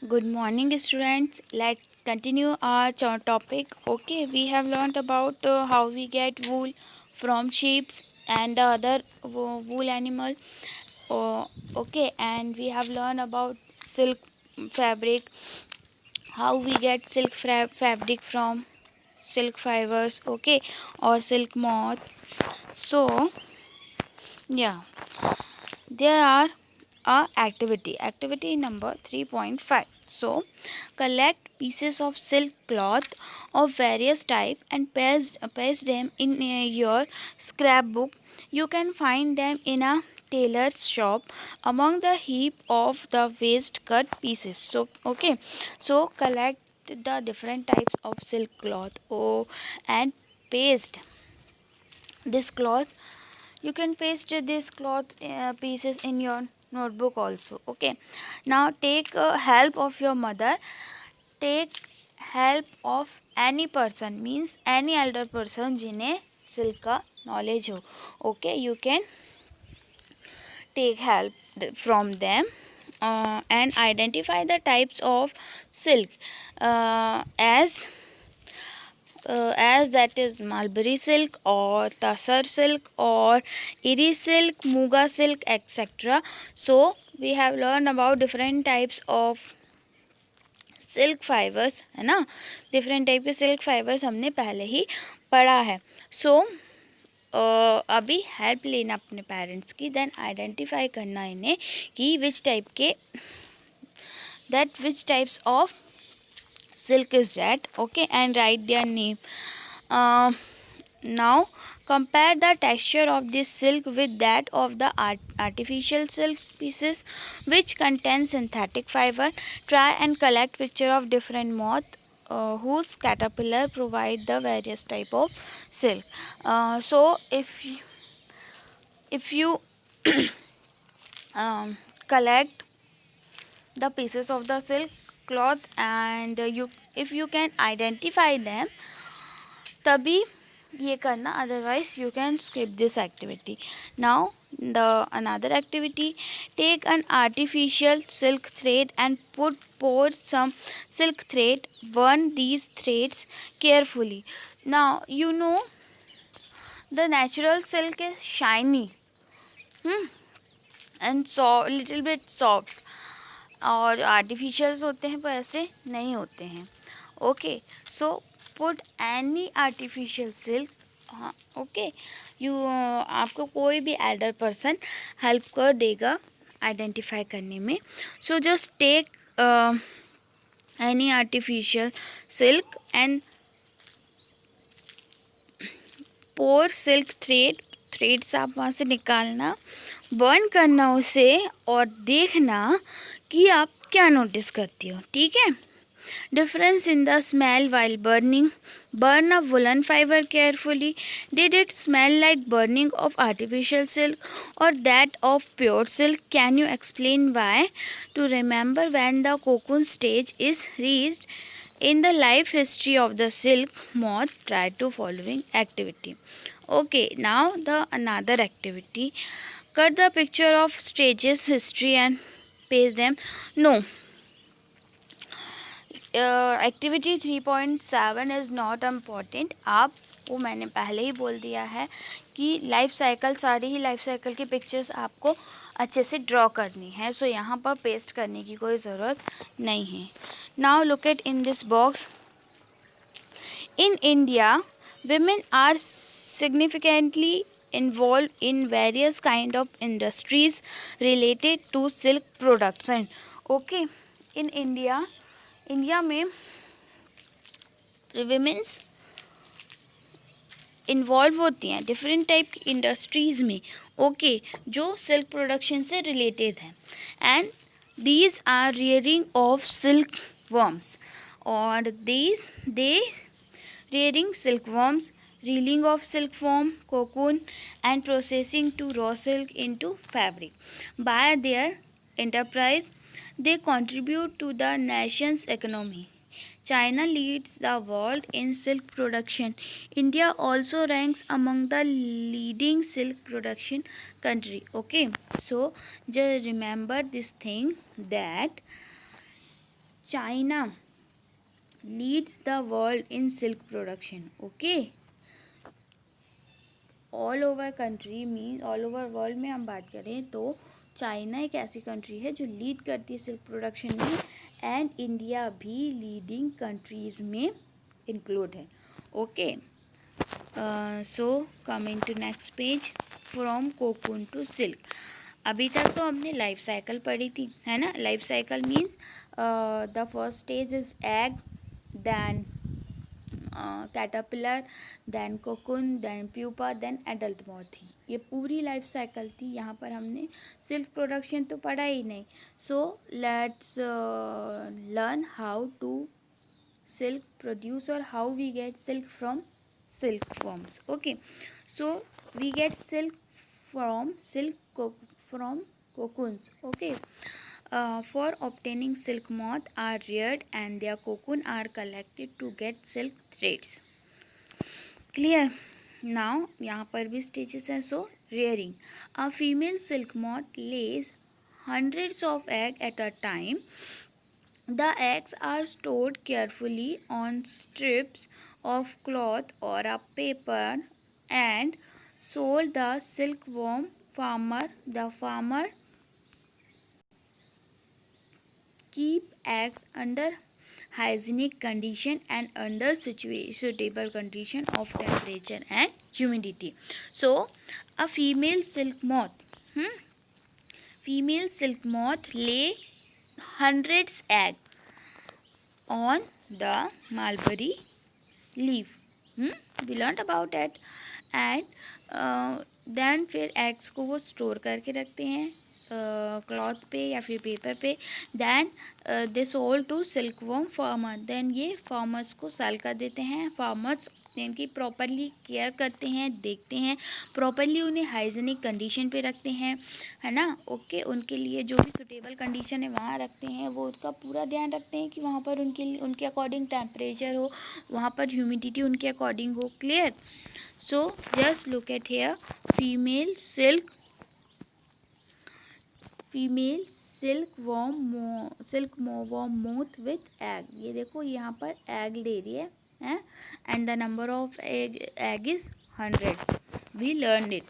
Good morning, students. Let's continue our topic. Okay, we have learned about how we get wool from sheep and the other wool animal. Okay, and we have learned about silk fabric, how we get silk fabric from silk fibers. Okay, or silk moth. So, yeah, there are activity number 3.5. So collect pieces of silk cloth of various type and paste them in your scrapbook. You can find them in a tailor's shop among the heap of the waste cut pieces. So okay, so collect the different types of silk cloth, and paste this cloth. You can paste this cloth pieces in your notebook also. Okay, now take help of your mother. Take help of any person, means any elder person जिन्हें silk का knowledge हो. Okay, you can take help from them, and identify the types of silk, as that is mulberry silk or tussar silk or iri silk, muga silk, etc. So we have learned about different types of silk fibres, है ना. Different type के silk fibres हमने पहले ही पढ़ा है. सो अभी help लेना अपने पेरेंट्स की, देन आइडेंटिफाई करना इन्हें कि which types of silk is that. Okay, and write their name. Now compare the texture of this silk with that of the artificial silk pieces which contain synthetic fiber. Try and collect picture of different moth whose caterpillar provide the various type of silk. So if you collect the pieces of the silk cloth, and you if you can identify them, तभी ये करना, otherwise you can skip this activity. Now the another activity: take an artificial silk thread and pour some silk thread. Burn these threads carefully. Now you know the natural silk is shiny, and so little bit soft, और artificials होते हैं पर ऐसे नहीं होते हैं. Okay, so put any artificial silk. हाँ, okay, you आपको कोई भी एल्डर पर्सन हेल्प कर देगा आइडेंटिफाई करने में. So just take any artificial silk and pure silk threads आप वहाँ से निकालना, बर्न करना उसे, और देखना कि आप क्या नोटिस करती हो. ठीक है. Difference in the smell while burning. Burn a woollen fibre carefully. Did it smell like burning of artificial silk और that of pure silk? Can you explain why? To remember when the cocoon stage is reached in the life history of the silk moth, try to following activity. Okay, now the another activity: cut the picture of stages history and paste them. No, activity 3.7 is not important. आपको मैंने पहले ही बोल दिया है कि life cycle, सारी ही life cycle की pictures आपको अच्छे से ड्रॉ करनी है. सो यहाँ पर पेस्ट करने की कोई ज़रूरत नहीं है. Now look at in this box. In India, women are significantly involved in various kind of industries related to silk production. Okay, in India में विमेंस इन्वॉल्व होती हैं डिफरेंट टाइप की इंडस्ट्रीज़ में. ओके, जो सिल्क प्रोडक्शन से related है. And these are rearing of silk worms, और they rearing silkworms, reeling of silkworm cocoon, and processing to raw silk into fabric. By their enterprise, they contribute to the nation's economy. China leads the world in silk production. India also ranks among the leading silk production country. Okay, so just remember this thing, that China leads the world in silk production. Okay, all over country mean all over world में हम बात करें तो China एक ऐसी country है जो lead करती है सिल्क प्रोडक्शन में, एंड इंडिया भी लीडिंग कंट्रीज़ में इंक्लूड है. Okay, so coming to next page, from cocoon to silk. अभी तक तो हमने लाइफ साइकिल पढ़ी थी, है ना. Life cycle means the first stage is egg, then caterpillar, then cocoon, then pupa, then adult moth. ये पूरी लाइफ साइकिल थी. यहाँ पर हमने सिल्क प्रोडक्शन तो पढ़ा ही नहीं. So let's learn how to silk produce or how we get silk from silkworms. Okay, so we get silk from from cocoons. Okay, for obtaining silk, moth are reared and their cocoon are collected to get silk threads. Clear? Now यहाँ पर भी stages हैं. So rearing, a female silk moth lays hundreds of eggs at a time. The eggs are stored carefully on strips of cloth or a paper and sold the silkworm farmer. The farmer keep eggs under hygienic condition and under suitable condition of temperature and humidity. So a female silk moth lay hundreds egg on the mulberry leaf. We learned about it. And then फिर eggs को वो store करके रखते हैं cloth पे या फिर paper पे. Then they sold to silkworm farmer. Then ये फार्मर्स को सेल कर देते हैं. फार्मर्स इनकी प्रॉपरली केयर करते हैं, देखते हैं, प्रॉपरली उन्हें हाइजीनिक कंडीशन पे रखते हैं, है ना. ओके, उनके लिए जो भी सुटेबल कंडीशन है वहाँ रखते हैं. वो उसका पूरा ध्यान रखते हैं कि वहाँ पर उनके अकॉर्डिंग टेम्परेचर हो, वहाँ पर ह्यूमिडिटी उनके अकॉर्डिंग हो. Clear? So just look at here, female silkworm moth with egg. ये देखो यहाँ पर egg ले रही है, and the number of egg is hundreds. We learned it.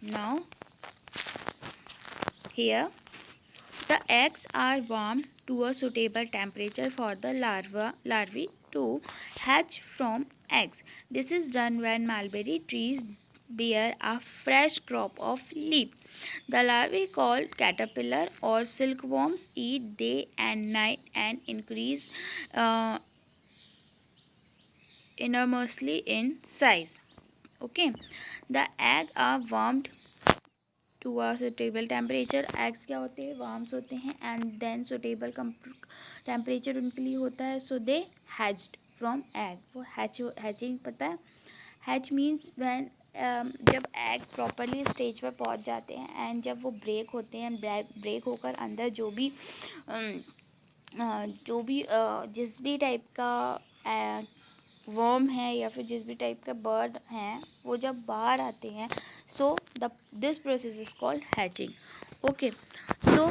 Now here the eggs are warmed to a suitable temperature for the larvae to hatch from eggs. This is done when mulberry trees bear a fresh crop of leaf. The larvae, called caterpillar or silkworms, eat day and night and increase uh, enormously in size. Okay, the egg are warmed to a suitable temperature. Eggs क्या होते हैं? Warms होते हैं, and then suitable temperature उनके लिए होता है. सो दे hatched from egg. वो हैचिंग पता है? हैच मीन्स व्हेन जब एग प्रॉपरली स्टेज पर पहुंच जाते हैं एंड जब वो ब्रेक होते हैं, ब्रेक होकर अंदर जो भी जिस भी टाइप का वर्म है या फिर जिस भी टाइप का बर्ड हैं वो जब बाहर आते हैं, so this process is called hatching. Okay, so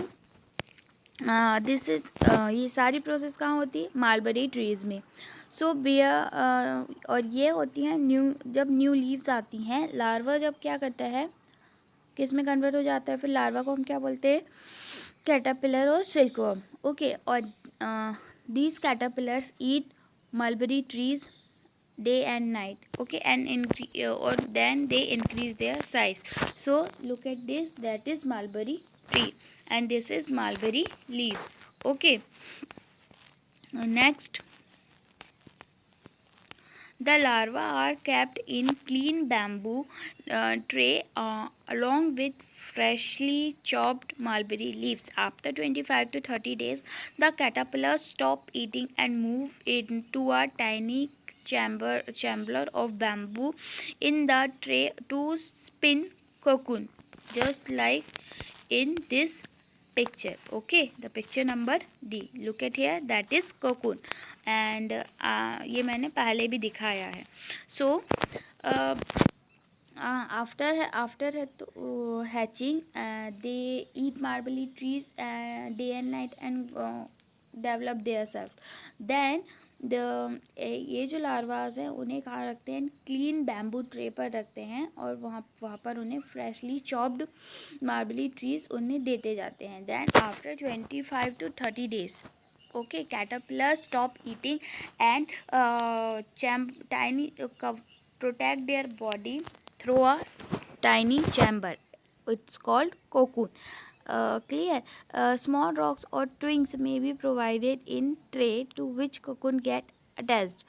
this is ये सारी प्रोसेस कहाँ होती है? मालबरी ट्रीज़ में. सो और ये होती हैं जब न्यू लीव्स आती हैं. लार्वा जब क्या करता है, किस में कन्वर्ट हो जाता है? फिर लार्वा को हम क्या बोलते हैं? कैटरपिलर और सिल्कवर्म. ओके, और these caterpillars eat mulberry trees day and night. Okay, and or then they increase their size. So look at this, that is mulberry tree and this is mulberry leaves. Okay, next, the larvae are kept in clean bamboo tray along with freshly chopped mulberry leaves. After 25 to 30 days, the caterpillars stop eating and move into a tiny chamber of bamboo in the tray to spin cocoon, just like in this picture. Okay, the picture number D. Look at here, that is cocoon. And ये मैंने पहले भी दिखाया है. So after hatching, they eat mulberry trees day and night and develop their self. Then ये जो लार्वाज हैं उन्हें कहाँ रखते हैं, क्लीन बैम्बू ट्रे पर रखते हैं, और वहाँ पर उन्हें फ्रेशली चॉप्ड मार्बली ट्रीज उन्हें देते जाते हैं। Then after 25 to 30 days, okay, caterpillars stop eating and tiny protect their body through a tiny chamber. It's called cocoon. Clear. Small rocks or twigs may be provided in tray to which cocoon get attached.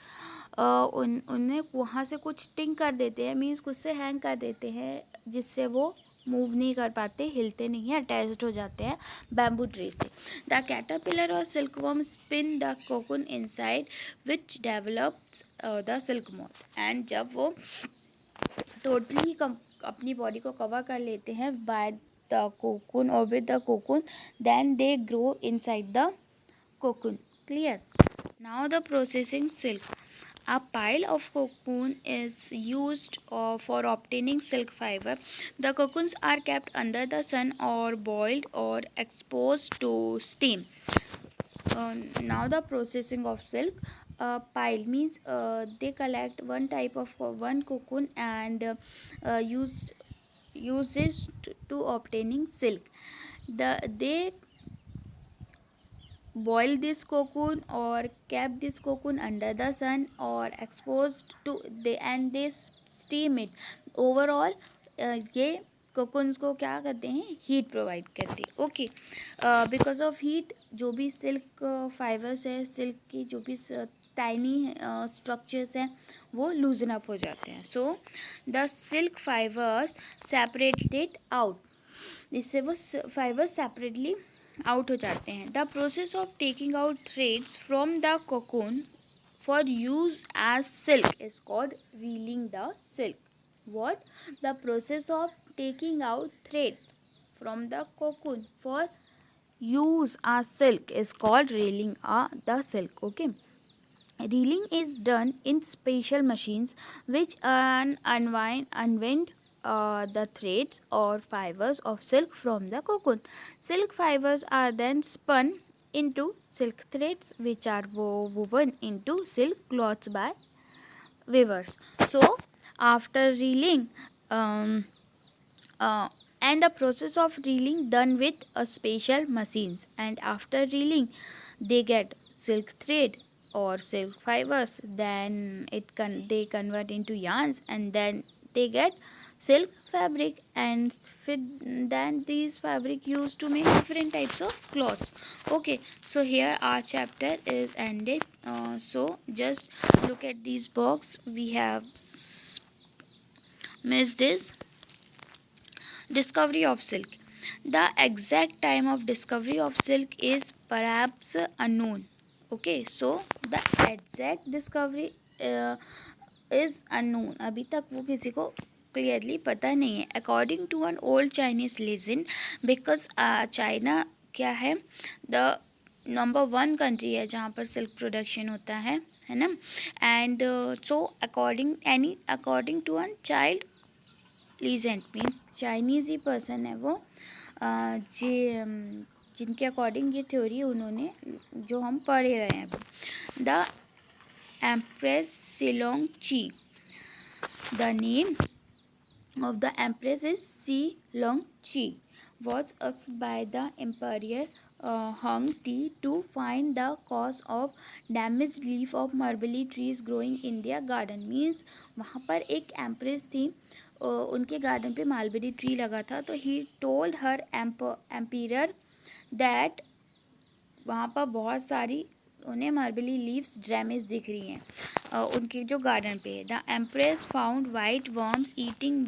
उन्हें वहाँ से कुछ टिंग कर देते हैं, means कुछ से हैंग कर देते हैं, जिससे वो मूव नहीं कर पाते, हिलते नहीं हैं, अटैच्ड हो जाते हैं बैम्बू ट्री से। द कैटरपिलर और silkworm spin the cocoon inside which develops the silk moth. And जब वो टोटली अपनी बॉडी को कवर कर लेते हैं बाय द कोकून और with the cocoon, then they grow inside the cocoon. Clear. Now the processing silk. A pile of cocoon is used for obtaining silk fiber. The cocoons are kept under the sun or boiled or exposed to steam. Now the processing of silk. Pile means they collect one cocoon and use it to obtaining silk. They boil this cocoon or kept this cocoon under the sun or exposed to they steam it. Overall ये cocoons को क्या करते हैं, heat provide करते हैं। Okay, because of heat जो भी silk fibres है, सिल्क की जो भी टाइनी स्ट्रक्चर्स हैं वो लूजन अप हो जाते हैं। So the silk fibres separated out, इससे वो फाइबर्स सेपरेटली आउट हो जाते हैं। The process of taking out threads from the cocoon for use as silk is called reeling the silk. What? The process of taking out thread from the cocoon for use as silk is called reeling the silk. Okay. Reeling is done in special machines which unwind the threads or fibers of silk from the cocoon. Silk fibers are then spun into silk threads which are woven into silk cloths by weavers. So after reeling, and the process of reeling done with a special machines, and after reeling they get silk thread or silk fibers, then they convert into yarns, and then they get silk fabric, and then these fabric used to make different types of clothes. Okay, so here our chapter is ended. So just look at these box, we have missed this. Discovery of silk. The exact time of discovery of silk is perhaps unknown. Okay, so the exact discovery is unknown. अभी तक वो किसी को clearly पता नहीं है. According to an old Chinese legend, because China क्या है, the नंबर 1 कंट्री है जहाँ पर सिल्क प्रोडक्शन होता है ना. And so according to an child legend, means Chinese ही पर्सन है वो, जिनके अकॉर्डिंग ये थ्योरी उन्होंने जो हम पढ़ ही रहे हैं अभी. द एम्प्रेस सिलोंग ची. The name of the empress is Si Long Chi, was asked by the emperor Hong Ti to find the cause of damaged leaf of mulberry trees growing in their garden. Means वहाँ पर एक empress थी, उनके garden पे mulberry tree लगा था, तो he told her ampere that वहाँ पर बहुत सारी उन्हें मार्बली लीव्स डैमेज दिख रही हैं उनके जो गार्डन पे है. The empress found white worms eating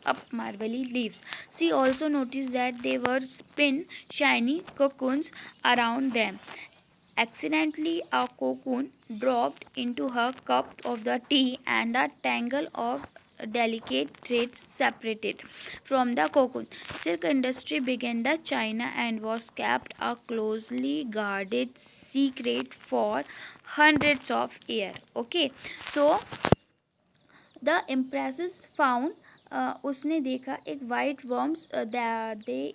up mulberry leaves. She also notice that they were spin shiny cocoons around them. Accidentally, a cocoon dropped into her cup of the tea, and a tangle of delicate threads separated from the cocoon. Silk industry began in China and was kept a closely guarded secret for hundreds of years. Okay, so the empresses found, उसने देखा एक white worms, they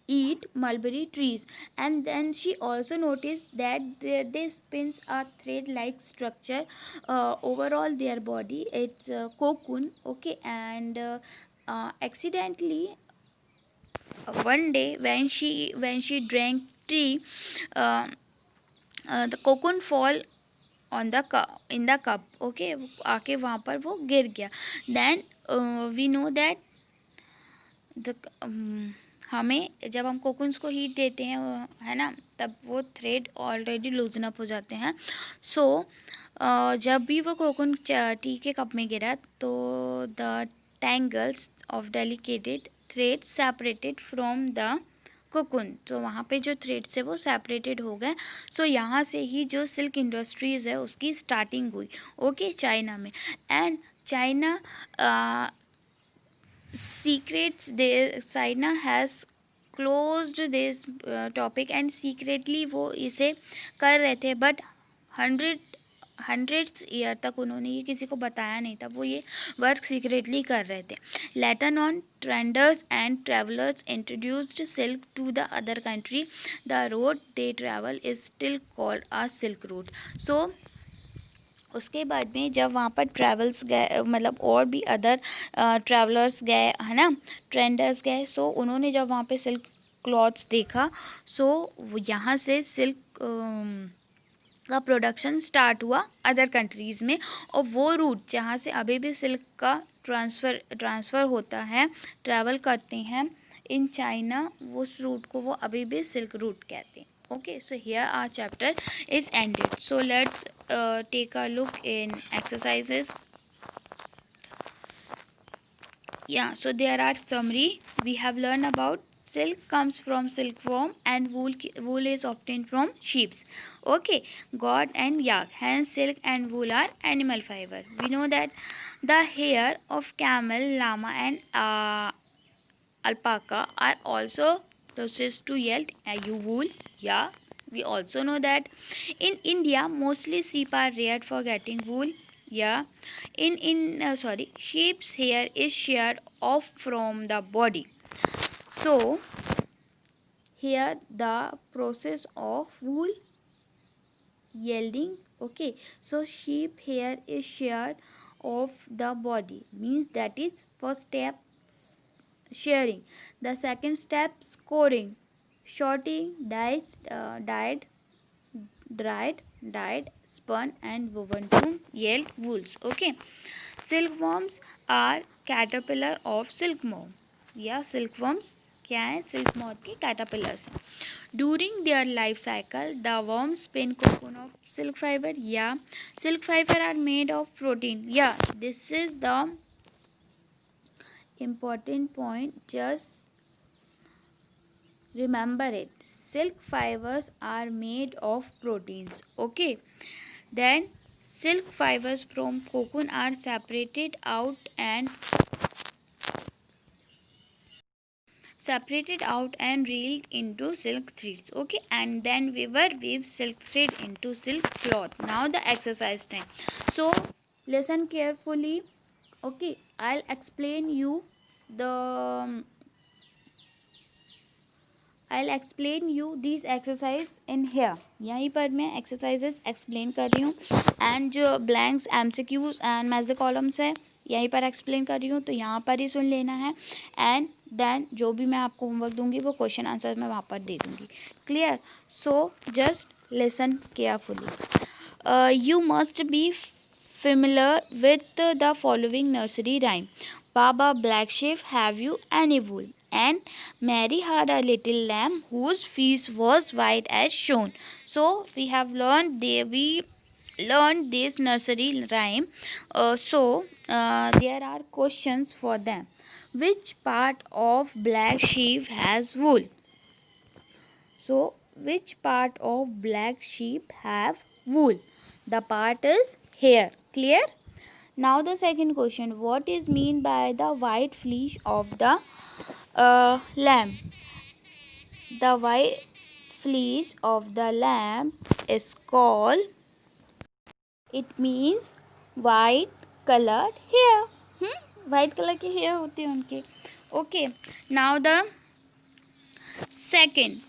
eat mulberry trees. And then she also noticed that they spins a thread like structure overall their body. It's a cocoon. Okay. And accidentally one day when she drank tea, uh, the cocoon fall on the in the cup. Okay, आके वहाँ पर वो गिर गया. Then we know that the हमें जब हम कोकुन्स को हीट देते हैं, है ना, तब वो थ्रेड ऑलरेडी लूजन अप हो जाते हैं. सो जब भी वो कोकुन टी के कप में गिरा तो the tangles of delicate thread separated from the cocoon. तो वहाँ पे जो थ्रेड्स है वो सेपरेटेड हो गए. सो यहाँ से ही जो सिल्क इंडस्ट्रीज़ है उसकी स्टार्टिंग हुई. ओके, चाइना में. And China secrets they China has closed this topic and secretly वो इसे कर रहे थे. बट हंड्रेड्स ईयर तक उन्होंने ये किसी को बताया नहीं था. वो ये वर्क सीक्रेटली कर रहे थे. Later on traders and travellers introduced silk to the other country. The road they travel is still called a silk route. So उसके बाद में जब वहाँ पर ट्रैवल्स गए, मतलब और भी अदर ट्रैवलर्स गए, है ना, ट्रेंडर्स गए. सो उन्होंने जब वहाँ पे सिल्क क्लॉथ्स देखा, सो यहाँ से सिल्क का प्रोडक्शन स्टार्ट हुआ अदर कंट्रीज़ में. और वो रूट जहाँ से अभी भी सिल्क का ट्रांसफ़र होता है, ट्रैवल करते हैं इन चाइना, उस रूट को वो अभी भी सिल्क रूट कहते हैं. Okay, so here our chapter is ended. So let's take a look in exercises. Yeah, so there are summary. We have learned about silk comes from silkworm and wool is obtained from sheep. Okay, goat and yak. Hence silk and wool are animal fiber. We know that the hair of camel, llama and alpaca are also processed to yield wool. Yeah. We also know that in India mostly sheep are reared for getting wool. Yeah. Sheep's hair is sheared off from the body. So here the process of wool yielding. Okay, so sheep hair is sheared off the body, means that is first step shearing. The second step scoring, sorting, dyed, spun and woven to yield wools. Okay, silkworms are caterpillar of silkworm. या silkworms क्या है, silk moth के caterpillars हैं. During their life cycle the worm spin cocoon of silk fibre. या silk fibre are made of protein. या this is the important point, just remember it. Silk fibers are made of proteins. Okay, then silk fibers from cocoon are separated out and reeled into silk threads. Okay, and then weaver weaves silk thread into silk cloth. Now the exercise time. So listen carefully. Okay, I'll explain you these exercise in here. यहीं पर मैं exercises explain कर रही हूँ. and जो blanks MCQs and message columns है यहीं पर explain कर रही हूँ, तो यहाँ पर ही सुन लेना है. and then जो भी मैं आपको homework दूंगी वो question answer मैं वहाँ पर दे दूंगी. clear? so just listen carefully. You must be familiar with the following nursery rhyme. Baba black sheep, have you any wool? And Mary had a little lamb whose fleece was white as shown. So we have learned this nursery rhyme. There are questions for them. Which part of black sheep has wool? So which part of black sheep have wool? The part is here. Clear? Now the second question, what is mean by the white fleece of the lamb? The white fleece of the lamb is called, it means white colored hair. White color के hair होते हैं उनके. Okay, now the Second,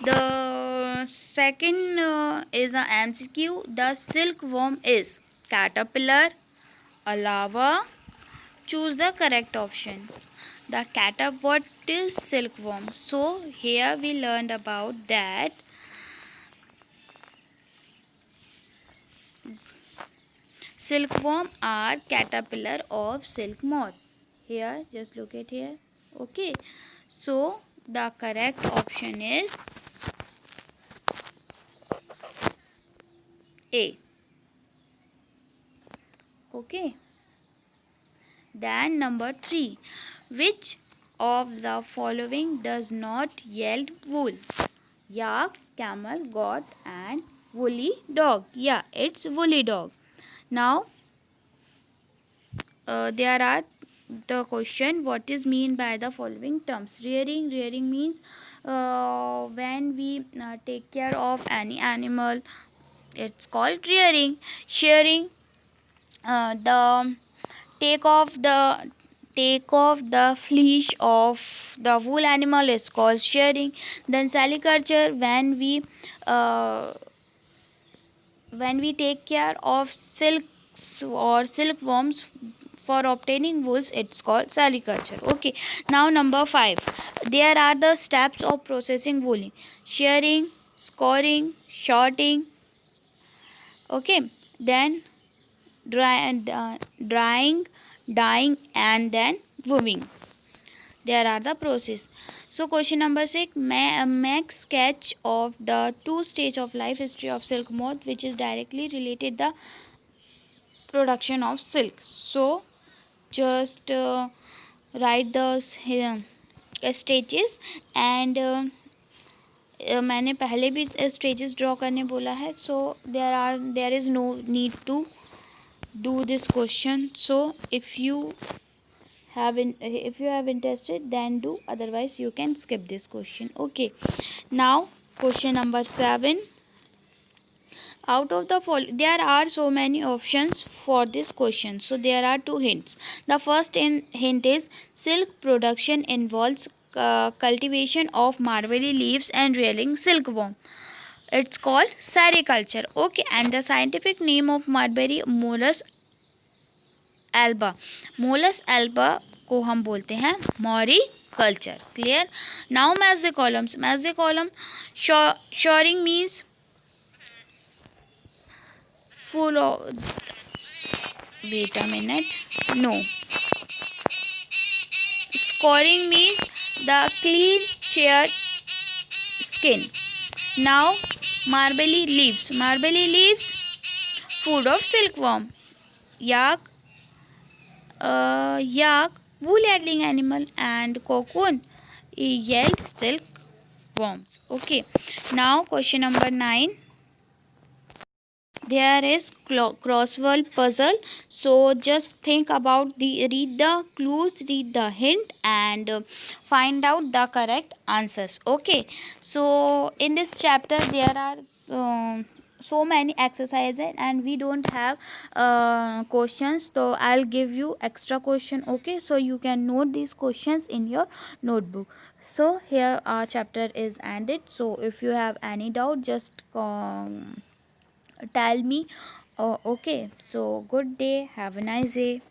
the second is a MCQ. The silkworm is caterpillar, a larva. Choose the correct option. The caterpillar, what is silkworm? So here we learned about that silkworm are caterpillar of silk moth. Here, just look at here. Okay. So the correct option is A. Okay. Then number 3. Which of the following does not yield wool? Yak, camel, goat and woolly dog. Yeah, it's woolly dog. Now there are the question, what is mean by the following terms? Rearing means when we take care of any animal, it's called rearing. Shearing, the take off the fleece of the wool animal is called shearing. Then sericulture, uh, when we take care of silks or silkworms for obtaining wools, it's called sericulture. Okay. Now number 5, there are the steps of processing wooling: shearing, scoring, sorting. Okay. Then drying, dyeing and then weaving. There are the process. So question number 6, make sketch of the 2 stage of life history of silk moth which is directly related the production of silk. So just write the stages and मैंने पहले भी stages draw करने बोला है. So there is no need to do this question. So if you have interested, then do, otherwise you can skip this question. Okay. Now question number 7, out of the there are so many options for this question, so there are 2 hints. The first hint is silk production involves cultivation of marvelly leaves and rearing silkworm. It's called sericulture. Okay. And the scientific name of mulberry, Molus alba. Molus alba को हम बोलते हैं moriculture. Clear. Now match the columns. Match the column. Shoring means full of, wait a minute, no, scoring means the clean sheared skin. Now marbly leaves food of silkworm. Yak wool yielding animal and cocoon yield silkworms. Okay. Now question number 9, there is crossword puzzle. So just think about read the clues, read the hint and find out the correct answers. Okay. So in this chapter there are so many exercises and we don't have questions, so I'll give you extra question. Okay. So you can note these questions in your notebook. So here our chapter is ended. So if you have any doubt, just tell me. Okay. So good day, have a nice day.